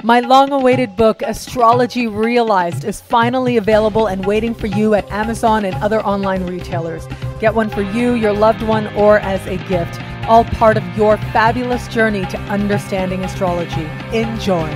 My long-awaited book, Astrology Realized, is finally available and waiting for you at Amazon and other online retailers. Get one for you, your loved one, or as a gift. All part of your fabulous journey to understanding astrology. Enjoy.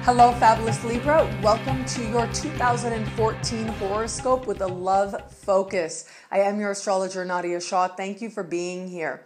Hello, fabulous Libra. Welcome to your 2014 horoscope with a love focus. I am your astrologer, Nadiya Shah. Thank you for being here.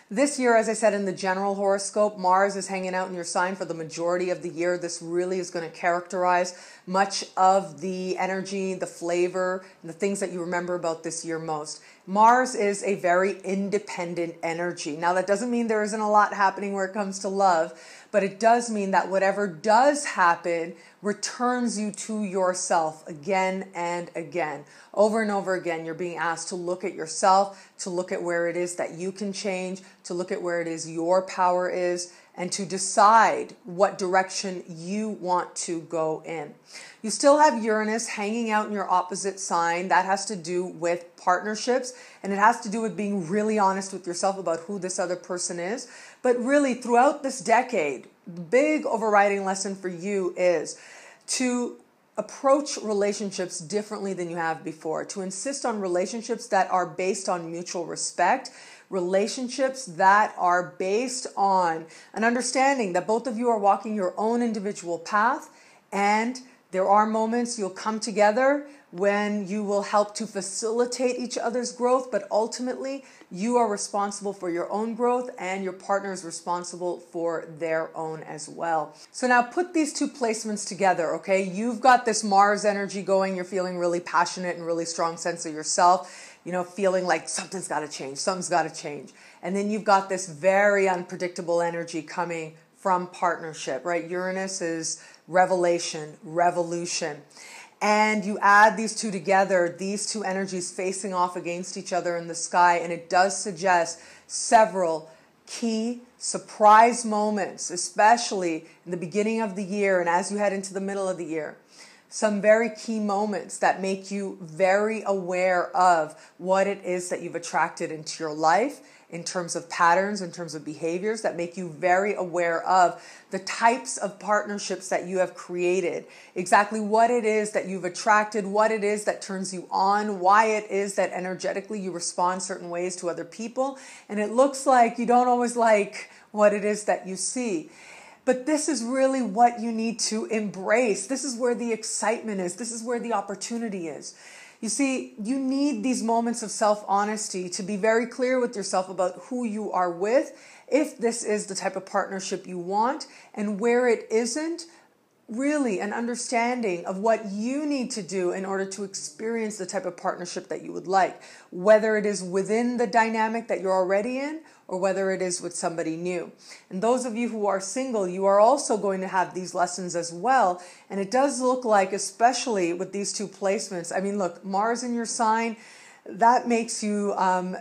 This year, as I said in the general horoscope, Mars is hanging out in your sign for the majority of the year. This really is going to characterize much of the energy, the flavor, and the things that you remember about this year most. Mars is a very independent energy. Now, that doesn't mean there isn't a lot happening where it comes to love, but it does mean that whatever does happen returns you to yourself again and again. Over and over again, you're being asked to look at yourself, to look at where it is that you can change, to look at where it is your power is, and to decide what direction you want to go in. You still have Uranus hanging out in your opposite sign. That has to do with partnerships, and it has to do with being really honest with yourself about who this other person is. But really, throughout this decade, the big overriding lesson for you is to approach relationships differently than you have before, to insist on relationships that are based on mutual respect, relationships that are based on an understanding that both of you are walking your own individual path, and there are moments you'll come together when you will help to facilitate each other's growth, but ultimately you are responsible for your own growth and your partner is responsible for their own as well. So now put these two placements together, okay? You've got this Mars energy going, you're feeling really passionate and really strong sense of yourself, you know, feeling like something's got to change, something's got to change. And then you've got this very unpredictable energy coming from partnership, right? Uranus is revelation, revolution. And you add these two together, these two energies facing off against each other in the sky, and it does suggest several key surprise moments, especially in the beginning of the year and as you head into the middle of the year. Some very key moments that make you very aware of what it is that you've attracted into your life in terms of patterns, in terms of behaviors, that make you very aware of the types of partnerships that you have created, exactly what it is that you've attracted, what it is that turns you on, why it is that energetically you respond certain ways to other people. And it looks like you don't always like what it is that you see. But this is really what you need to embrace. This is where the excitement is. This is where the opportunity is. You see, you need these moments of self-honesty to be very clear with yourself about who you are with, if this is the type of partnership you want, and where it isn't, really an understanding of what you need to do in order to experience the type of partnership that you would like, whether it is within the dynamic that you're already in or whether it is with somebody new. And those of you who are single, you are also going to have these lessons as well. And it does look like, especially with these two placements, I mean, look, Mars in your sign, that makes you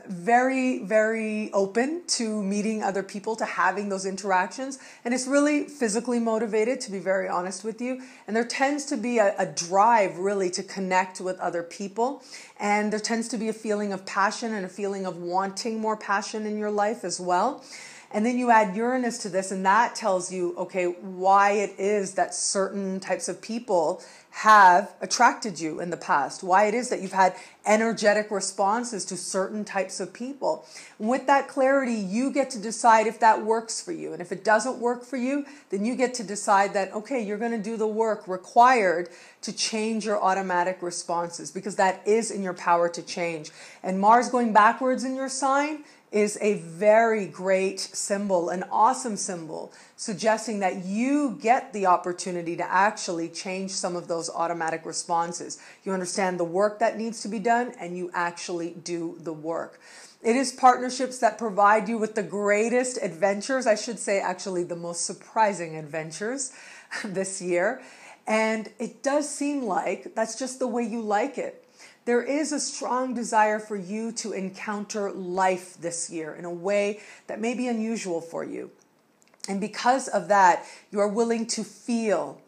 very, very open to meeting other people, to having those interactions. And it's really physically motivated, to be very honest with you. And there tends to be a drive really to connect with other people. And there tends to be a feeling of passion and a feeling of wanting more passion in your life as well. And then you add Uranus to this, and that tells you, okay, why it is that certain types of people have attracted you in the past, why it is that you've had energetic responses to certain types of people. And with that clarity, you get to decide if that works for you. And if it doesn't work for you, then you get to decide that, okay, you're going to do the work required to change your automatic responses, because that is in your power to change. And Mars going backwards in your sign is a very great symbol, an awesome symbol, suggesting that you get the opportunity to actually change some of those automatic responses. You understand the work that needs to be done, and you actually do the work. It is partnerships that provide you with the greatest adventures, I should say actually the most surprising adventures this year. And it does seem like that's just the way you like it. There is a strong desire for you to encounter life this year in a way that may be unusual for you. And because of that, you are willing to feel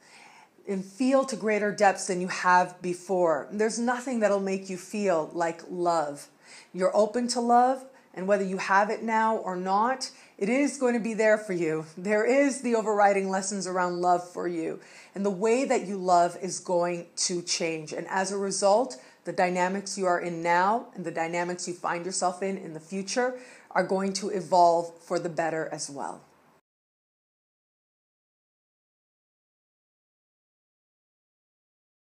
and feel to greater depths than you have before. There's nothing that'll make you feel like love. You're open to love, and whether you have it now or not, it is going to be there for you. There is the overriding lessons around love for you. And the way that you love is going to change. And as a result, the dynamics you are in now and the dynamics you find yourself in the future are going to evolve for the better as well.